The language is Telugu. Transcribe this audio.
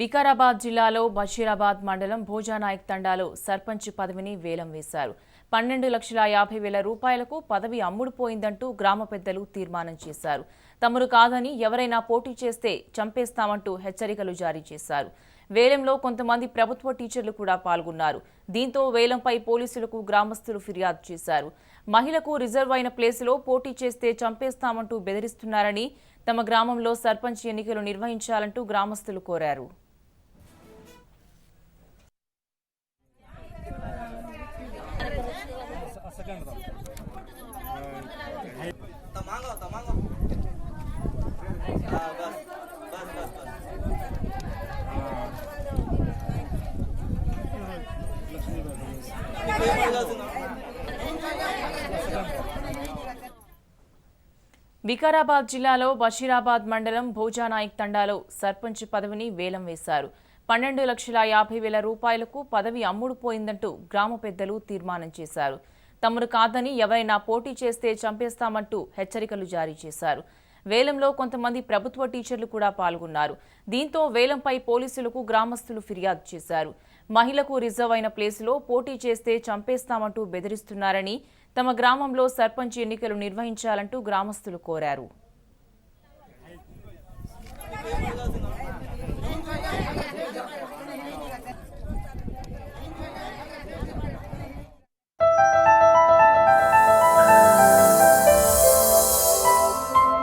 వికారాబాద్ జిల్లాలో బషీరాబాద్ మండలం భోజానాయక్ తండాలో సర్పంచ్ పదవిని వేలం వేశారు. 12,50,000 రూపాయలకు పదవి అమ్ముడుపోయిందంటూ గ్రామ పెద్దలు తీర్మానం చేశారు. తమరు కాదని ఎవరైనా పోటీ చేస్తే చంపేస్తామంటూ హెచ్చరికలు జారీ చేశారు. వేలంలో కొంతమంది ప్రభుత్వ టీచర్లు కూడా పాల్గొన్నారు. దీంతో వేలంపై పోలీసులకు గ్రామస్తులు ఫిర్యాదు చేశారు. మహిళకు రిజర్వ్ అయిన ప్లేసులో పోటీ చేస్తే చంపేస్తామంటూ బెదిరిస్తున్నారని, తమ గ్రామంలో సర్పంచ్ ఎన్నికలు నిర్వహించాలంటూ గ్రామస్తులు కోరారు. వికారాబాద్ జిల్లాలో బషీరాబాద్ మండలం భోజానాయక్ తండాలో సర్పంచ్ పదవిని వేలం వేశారు. 12,50,000 రూపాయలకు పదవి అమ్ముడుపోయిందంటూ గ్రామ పెద్దలు తీర్మానం చేశారు. తమరు కాదని ఎవరైనా పోటీ చేస్తే చంపేస్తామంటూ హెచ్చరికలు జారీ చేశారు. వేలంలో కొంతమంది ప్రభుత్వ టీచర్లు కూడా పాల్గొన్నారు. దీంతో వేలంపై పోలీసులకు గ్రామస్తులు ఫిర్యాదు చేశారు. మహిళకు రిజర్వ్ అయిన ప్లేసులో పోటీ చేస్తే చంపేస్తామంటూ బెదిరిస్తున్నారని, తమ గ్రామంలో సర్పంచ్ ఎన్నికలు నిర్వహించాలంటూ గ్రామస్తులు కోరారు.